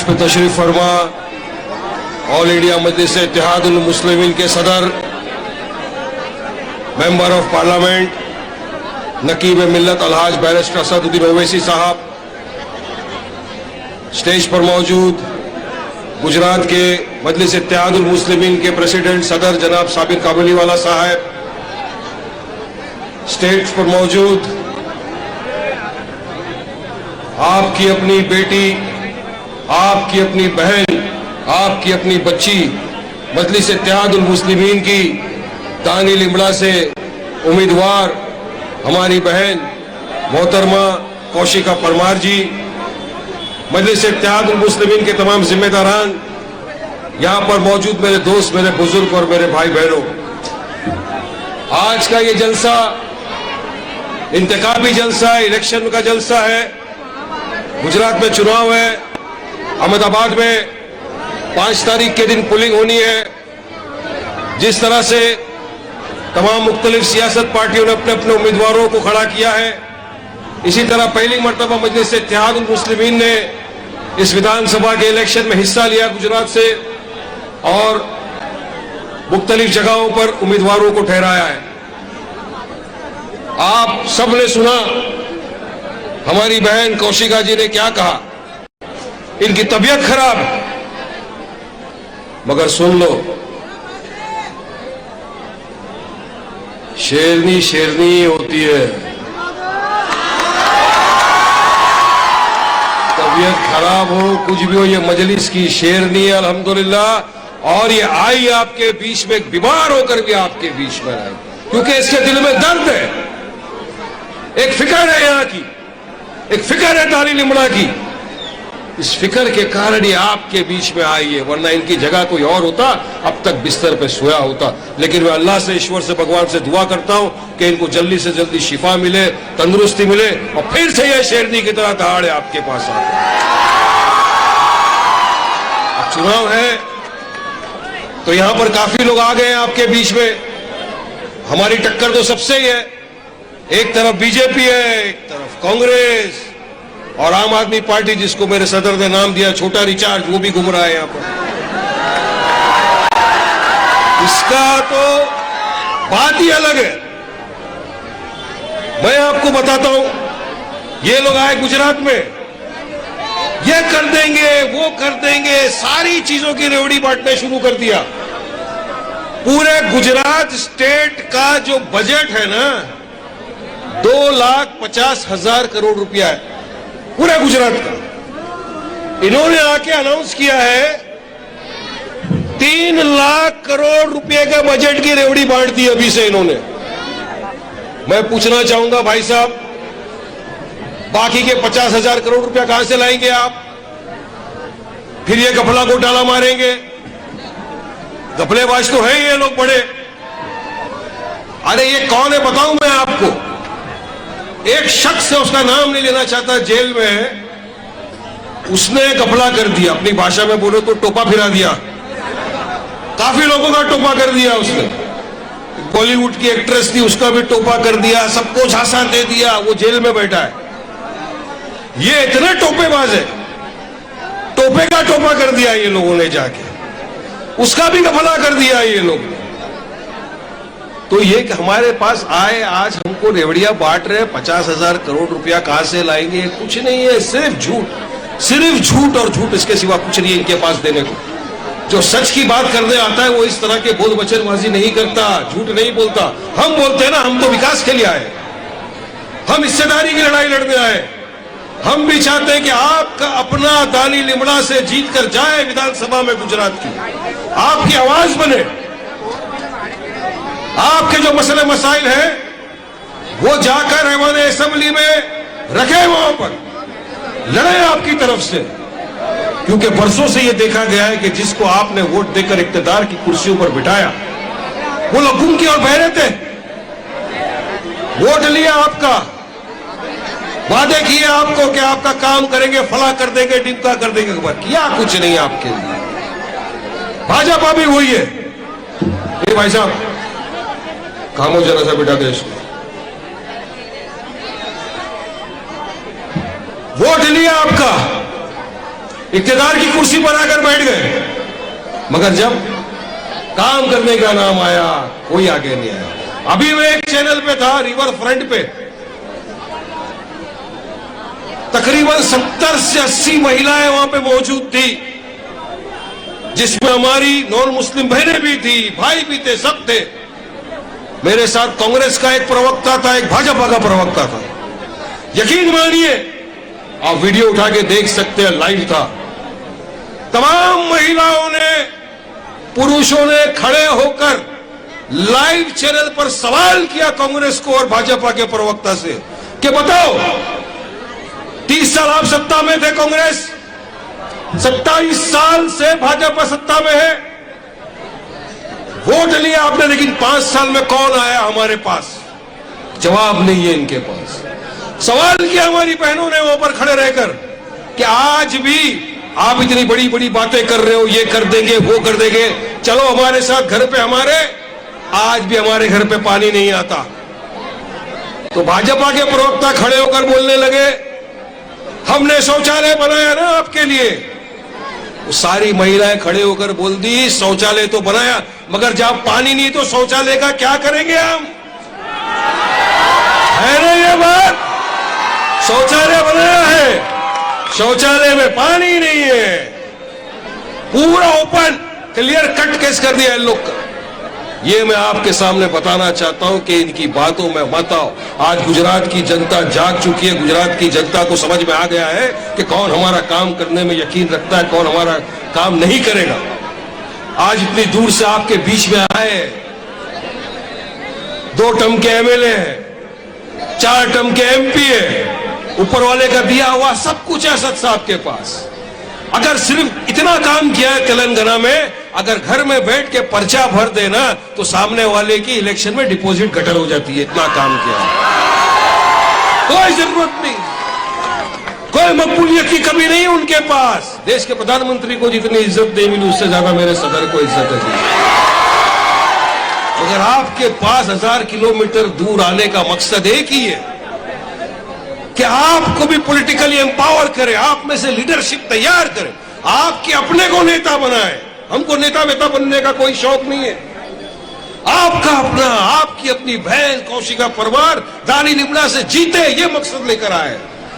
मंच पर तशरीफ फरमा ऑल इंडिया मजलिस इत्तेहादुल मुस्लिमीन के सदर, member of parliament, नकीब Millat Alhaj barrister Asaduddin Owaisi साहब, स्टेज पर मौजूद गुजरात के मजलिस इत्तेहादुल मुस्लिमीन के प्रेसिडेंट सदर जनाब साबिर काबुलीवाला साहब, स्टेज पर मौजूद आपकी अपनी बेटी, आपकी अपनी बहन, आपकी अपनी बच्ची, मजलिस इत्तेहादुल मुस्लिमीन की दानी लिमड़ा से उम्मीदवार हमारी बहन मोहतरमा कौशिका परमार जी, मजलिस इत्तेहादुल मुस्लिमीन के तमाम जिम्मेदारान, यहां पर मौजूद मेरे दोस्त, मेरे बुजुर्ग और मेरे भाई बहनों, आज का ये जलसा इंतखाबी जलसा है, इलेक्शन का जलसा है। गुजरात में चुनाव है, अहमदाबाद में 5 तारीख के दिन पोलिंग होनी है। जिस तरह से तमाम मुख्तलिफ सियासत पार्टियों ने अपने अपने उम्मीदवारों को खड़ा किया है, इसी तरह पहली मरतबा मजलिस इत्तेहादुल मुस्लिमीन ने इस विधानसभा के इलेक्शन में हिस्सा लिया गुजरात से और मुख्तलिफ जगहों पर उम्मीदवारों को ठहराया है। आप सबने सुना हमारी बहन कौशिका जी ने क्या कहा, इनकी तबीयत खराब है, मगर सुन लो, शेरनी शेरनी होती है। तबीयत खराब हो, कुछ भी हो, ये मजलिस की शेरनी है अल्हम्दुलिल्लाह। और ये आई आपके बीच में, बीमार होकर भी आपके बीच में आई, क्योंकि इसके दिल में दर्द है, एक फिक्र है यहां की, एक फिक्र है दानी लिमड़ा की। इस फिक्र के कारण ये आपके बीच में आई है, वरना इनकी जगह कोई और होता, अब तक बिस्तर पे सोया होता। लेकिन मैं अल्लाह से, ईश्वर से, भगवान से दुआ करता हूं कि इनको जल्दी से जल्दी शिफा मिले, तंदुरुस्ती मिले और फिर से ये शेरनी की तरह दहाड़े आपके पास आ। चुनाव है तो यहां पर काफी लोग आ गए हैं आपके बीच में। हमारी टक्कर तो सबसे ही है, एक तरफ बीजेपी है, एक तरफ कांग्रेस और आम आदमी पार्टी, जिसको मेरे सदर ने नाम दिया छोटा रिचार्ज, वो भी घूम रहा है यहां पर। इसका तो बात ही अलग है। मैं आपको बताता हूं, ये लोग आए गुजरात में, ये कर देंगे, वो कर देंगे, सारी चीजों की रेवड़ी बांटने शुरू कर दिया। पूरे गुजरात स्टेट का जो बजट है ना, 2,50,000 करोड़ रुपया है पूरे गुजरात का। इन्होंने आके अनाउंस किया है 3 लाख करोड़ रुपए का बजट की रेवड़ी बांट दी अभी से इन्होंने। मैं पूछना चाहूंगा भाई साहब, बाकी के 50,000 करोड़ रुपया कहां से लाएंगे आप? फिर ये घपला घोटाला मारेंगे? घपलेबाज तो है ये लोग बड़े। अरे ये कौन है बताऊं मैं आपको। एक शख्स है, उसका नाम नहीं लेना चाहता, जेल में है, उसने घपला कर दिया, अपनी भाषा में बोलो तो टोपा फिरा दिया, काफी लोगों का टोपा कर दिया उसने। बॉलीवुड की एक्ट्रेस थी, उसका भी टोपा कर दिया, सबको झांसा दे दिया, वो जेल में बैठा है। ये इतने टोपेबाज है, टोपे का टोपा कर दिया ये लोगों ने जाके, उसका भी घपला कर दिया ये लोग। तो ये कि हमारे पास आए, आज हमको रेवड़ियां बांट रहे, 50,000 करोड़ रुपया कहां से लाएंगे? कुछ नहीं है, सिर्फ झूठ, सिर्फ झूठ और झूठ, इसके सिवा कुछ नहीं है इनके पास देने को। जो सच की बात करने आता है वो इस तरह के बोल बचनबाजी नहीं करता, झूठ नहीं बोलता। हम बोलते हैं ना, हम तो विकास के लिए आए, हम हिस्सेदारी की लड़ाई लड़ने आए। हम भी चाहते हैं कि आपका अपना दानी लिमड़ा से जीत कर जाए विधानसभा में गुजरात की, आपकी आवाज बने, आपके जो मसले मसाइल हैं वो जाकर ऐवान असेंबली में रखे, वहां पर लड़े आपकी तरफ से। क्योंकि बरसों से ये देखा गया है कि जिसको आपने वोट देकर इक्तदार की कुर्सियों पर बिठाया, वो लोग गुम की और बहरे थे। वोट लिया आपका, वादे किए आपको कि आपका काम करेंगे, फला कर देंगे, टिमका कर देंगे, किया कुछ नहीं आपके लिए। भाजपा भी वही है। ये भाई साहब खामो जरा सा बेटा देश, वोट लिया आपका, इख्तियार की कुर्सी पर आकर बैठ गए, मगर जब काम करने का नाम आया कोई आगे नहीं आया। अभी मैं एक चैनल पे था, रिवर फ्रंट पे, तकरीबन 70 से 80 महिलाएं वहां पे मौजूद थी, जिसमें हमारी नॉन मुस्लिम बहनें भी थी, भाई भी थे, सब थे। मेरे साथ कांग्रेस का एक प्रवक्ता था, एक भाजपा का प्रवक्ता था। यकीन मानिए, आप वीडियो उठा के देख सकते हैं, लाइव था। तमाम महिलाओं ने, पुरुषों ने खड़े होकर लाइव चैनल पर सवाल किया कांग्रेस को और भाजपा के प्रवक्ता से कि बताओ, 30 साल आप सत्ता में थे कांग्रेस, 27 साल से भाजपा सत्ता में है, वोट लिया आपने, लेकिन 5 साल में कौन आया हमारे पास? जवाब नहीं है इनके पास। सवाल किया हमारी बहनों ने वहां पर खड़े रहकर कि आज भी आप इतनी बड़ी बड़ी बातें कर रहे हो, ये कर देंगे, वो कर देंगे, चलो हमारे साथ घर पे, हमारे आज भी हमारे घर पे पानी नहीं आता। तो भाजपा के प्रवक्ता खड़े होकर बोलने लगे, हमने शौचालय बनाया ना आपके लिए। वो सारी महिलाएं खड़े होकर बोल दी, शौचालय तो बनाया, मगर जब पानी नहीं तो शौचालय का क्या करेंगे हम? है ना ये बात? शौचालय बनाया है, शौचालय में पानी नहीं है, पूरा ओपन क्लियर कट केस कर दिया इन लोग का। ये मैं आपके सामने बताना चाहता हूं कि इनकी बातों में मत आओ। आज गुजरात की जनता जाग चुकी है, गुजरात की जनता को समझ में आ गया है कि कौन हमारा काम करने में यकीन रखता है, कौन हमारा काम नहीं करेगा। आज इतनी दूर से आपके बीच में आए, 2 टर्म के एमएलए हैं, 4 टर्म के एमपी है, ऊपर वाले का दिया हुआ सब कुछ है असद साहब के पास। अगर सिर्फ इतना काम किया है तेलंगाना में, अगर घर में बैठ के पर्चा भर देना तो सामने वाले की इलेक्शन में डिपॉजिट गटर हो जाती है, इतना काम किया है। कोई जरूरत नहीं, कोई मकबूलियत की कमी नहीं है उनके पास। देश के प्रधानमंत्री को जितनी इज्जत नहीं मिली उससे ज्यादा मेरे सदर को इज्जत है। अगर आपके पास 1000 किलोमीटर दूर आने का मकसद एक ही है कि आपको भी पॉलिटिकली एम्पावर करे, आप में से लीडरशिप तैयार करे, आपके अपने को नेता बनाए। हमको नेता वेता बनने का कोई शौक नहीं है। आपका अपना, आपकी अपनी बहन कौशिका परमार दानी लिमड़ा से जीते, ये मकसद लेकर आए,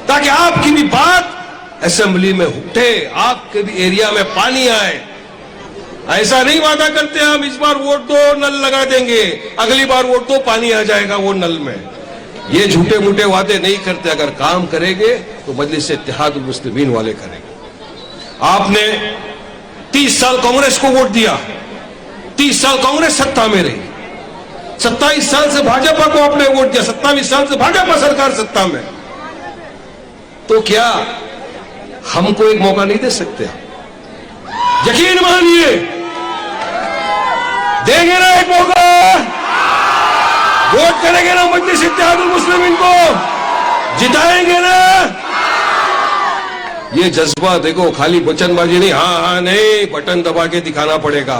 ताकि आपकी भी बात असेंबली में उठे, आपके भी एरिया में पानी आए। ऐसा नहीं वादा करते हम, इस बार वोट दो नल लगा देंगे, अगली बार वोट दो पानी आ जाएगा वो नल में। ये झूठे मूठे वादे नहीं करते। अगर काम करेंगे तो मजलिस इत्तेहादुल मुस्लिमीन वाले करेंगे। आपने 30 साल कांग्रेस को वोट दिया, 30 साल कांग्रेस सत्ता में रही, 27 साल से भाजपा को आपने वोट दिया, 27 साल से भाजपा सरकार सत्ता में। तो क्या हमको एक मौका नहीं दे सकते? यकीन मानिए, देंगे ना एक मौका, वोट करेंगे ना मजलिस इत्तेहादुल मुस्लिमीन को, जिताएंगे ना। ये जज्बा देखो, खाली वचनबाजी नहीं, हाँ हाँ नहीं, बटन दबा के दिखाना पड़ेगा।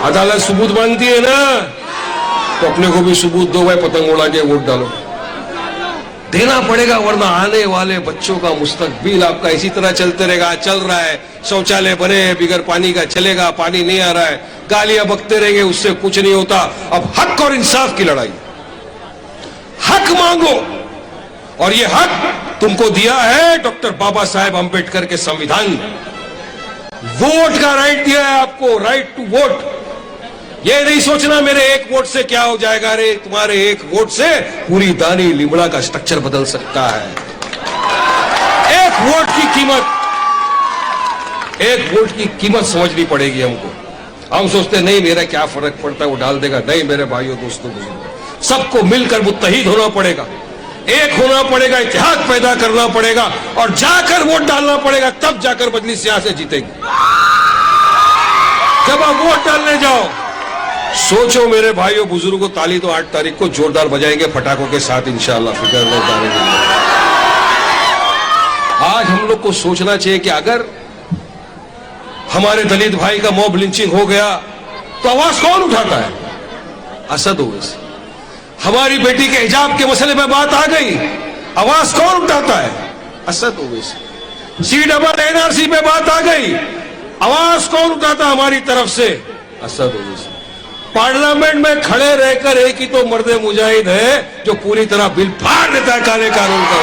अदालत सबूत मांगती है ना, तो अपने को भी सबूत दो भाई, पतंग उड़ा के वोट डालो, देना पड़ेगा, वरना आने वाले बच्चों का मुस्तकबिल आपका इसी तरह चलते रहेगा। चल रहा है, शौचालय बने बिगर पानी का, चलेगा, पानी नहीं आ रहा है, गालियां बकते रहेंगे, उससे कुछ नहीं होता। अब हक और इंसाफ की लड़ाई, हक मांगो, और ये हक तुमको दिया है डॉक्टर बाबा साहेब अंबेडकर के संविधान में। वोट का राइट दिया है आपको, राइट टू वोट। ये नहीं सोचना मेरे एक वोट से क्या हो जाएगा। रे तुम्हारे एक वोट से पूरी दानी लिमड़ा का स्ट्रक्चर बदल सकता है। एक वोट की कीमत, एक वोट की कीमत समझनी पड़ेगी हमको। हम सोचते नहीं मेरा क्या फर्क पड़ता है, वो डाल देगा। नहीं मेरे भाइयों दोस्तों, सबको मिलकर मुत्तहिद होना पड़ेगा, एक होना पड़ेगा, इत्तेहाद पैदा करना पड़ेगा और जाकर वोट डालना पड़ेगा, तब जाकर मजलिस यहाँ से जीतेगी। जब आप वोट डालने जाओ, सोचो मेरे भाइयों बुजुर्गों, ताली तो 8 तारीख को जोरदार बजाएंगे पटाखों के साथ इंशाअल्लाह, फिक्र नहीं करेंगे। आज हम लोग को सोचना चाहिए कि अगर हमारे दलित भाई का मॉब लिंचिंग हो गया तो आवाज कौन उठाता है? असद ओवैसी। हमारी बेटी के हिजाब के मसले में बात आ गई, आवाज कौन उठाता है? असद ओवैसी। NRC पे बात आ गई, आवाज कौन उठाता हमारी तरफ से? असद ओवैसी। पार्लियामेंट में खड़े रहकर एक ही तो मर्दे मुजाहिद है जो पूरी तरह बिल फाड़ देता है काले कानून का।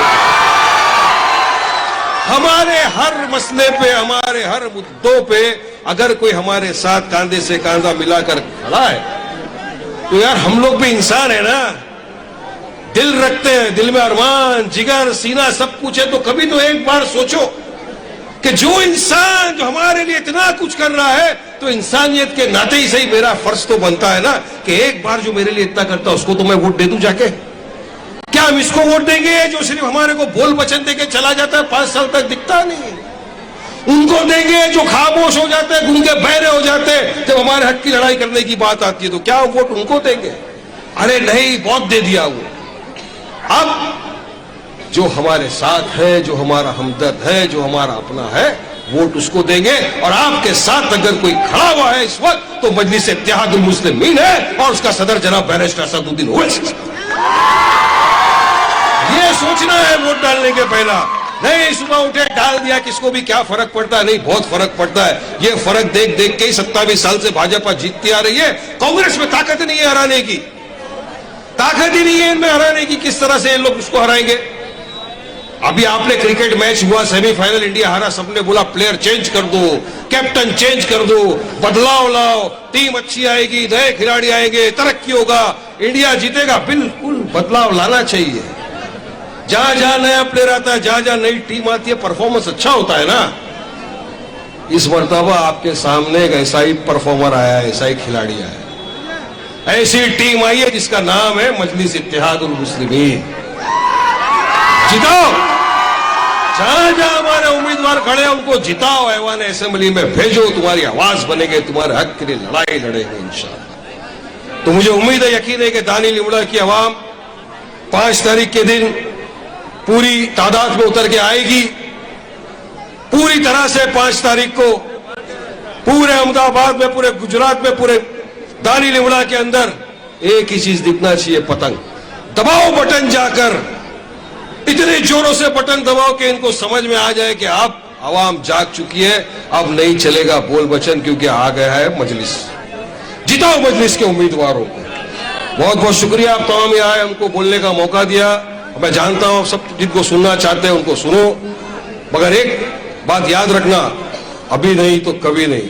हमारे हर मसले पे, हमारे हर मुद्दों पे अगर कोई हमारे साथ कांधे से कांधा मिलाकर खड़ा है तो यार हम लोग भी इंसान है ना, दिल रखते हैं, दिल में अरमान, जिगर, सीना सब कुछ है। तो कभी तो एक बार सोचो कि जो इंसान जो हमारे लिए इतना कुछ कर रहा है, तो इंसानियत के नाते ही सही मेरा फर्ज तो बनता है ना कि एक बार जो मेरे लिए इतना करता है उसको तो मैं वोट दे दूं जाके। क्या हम इसको वोट देंगे जो सिर्फ हमारे को बोल वचन देके चला जाता है, 5 साल तक दिखता नहीं? उनको देंगे जो खामोश हो जाते हैं, गूंगे बहरे हो जाते हैं जब हमारे हक की लड़ाई करने की बात आती है? तो क्या वोट उनको देंगे? अरे नहीं, बहुत दे दिया वो। अब जो हमारे साथ है, जो हमारा हमदर्द है, जो हमारा अपना है, वोट उसको देंगे। और आपके साथ अगर कोई खड़ा हुआ है इस वक्त तो मजलिस इत्तेहादुल मुस्लिमीन है और उसका सदर जनाब बैरिस्टर असदुद्दीन ओवैसी। ये सोचना है वोट डालने के पहला, नहीं सुबह उठे डाल दिया, किसको भी क्या फर्क पड़ता है? नहीं, बहुत फर्क पड़ता है। ये फर्क देख देख के 27 साल से भाजपा जीतती आ रही है। कांग्रेस में ताकत नहीं है हराने की, ताकत ही नहीं है इनमें हराने की। किस तरह से ये लोग उसको हराएंगे? अभी आपने क्रिकेट मैच हुआ, सेमीफाइनल, इंडिया हारा, सबने बोला प्लेयर चेंज कर दो, कैप्टन चेंज कर दो, बदलाव लाओ, टीम अच्छी आएगी, नए खिलाड़ी आएंगे, तरक्की होगा, इंडिया जीतेगा। बिल्कुल बदलाव लाना चाहिए। जहां जहां नया प्लेयर आता है, जहां जहां नई टीम आती है, परफॉर्मेंस अच्छा होता है ना। इस मर्तबा आपके सामने एक ऐसा ही परफॉर्मर आया है, ऐसा ही खिलाड़ी आया है, ऐसी टीम आई है जिसका नाम है मजलिस इत्तेहादुल मुस्लिमीन। जिताओ, जहां जहां हमारे उम्मीदवार खड़े हैं उनको जिताओ, ऐवान असेंबली में भेजो, तुम्हारी आवाज बनेंगे, तुम्हारे हक के लिए लड़ाई लड़ेंगे इंशाअल्लाह। तो मुझे उम्मीद है, यकीन है कि दानी लिमड़ा की आवाम 5 तारीख के दिन पूरी तादाद में उतर के आएगी। पूरी तरह से 5 तारीख को पूरे अहमदाबाद में, पूरे गुजरात में, पूरे दानी लिमड़ा के अंदर एक ही चीज दिखना चाहिए, पतंग। दबाओ बटन जाकर, इतने जोरों से बटन दबाओ कि इनको समझ में आ जाए कि अब आवाम जाग चुकी है, अब नहीं चलेगा बोल बचन, क्योंकि आ गया है मजलिस। जिताओ मजलिस के उम्मीदवारों को। बहुत बहुत शुक्रिया, आप तमाम यहाँ आए, हमको बोलने का मौका दिया। मैं जानता हूं सब जिनको सुनना चाहते हैं उनको सुनो, मगर एक बात याद रखना, अभी नहीं तो कभी नहीं।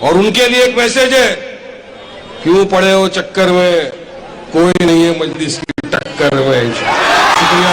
और उनके लिए एक मैसेज है, क्यों पड़े हो चक्कर में, कोई नहीं है मजलिस की टक्कर में। शुक्रिया।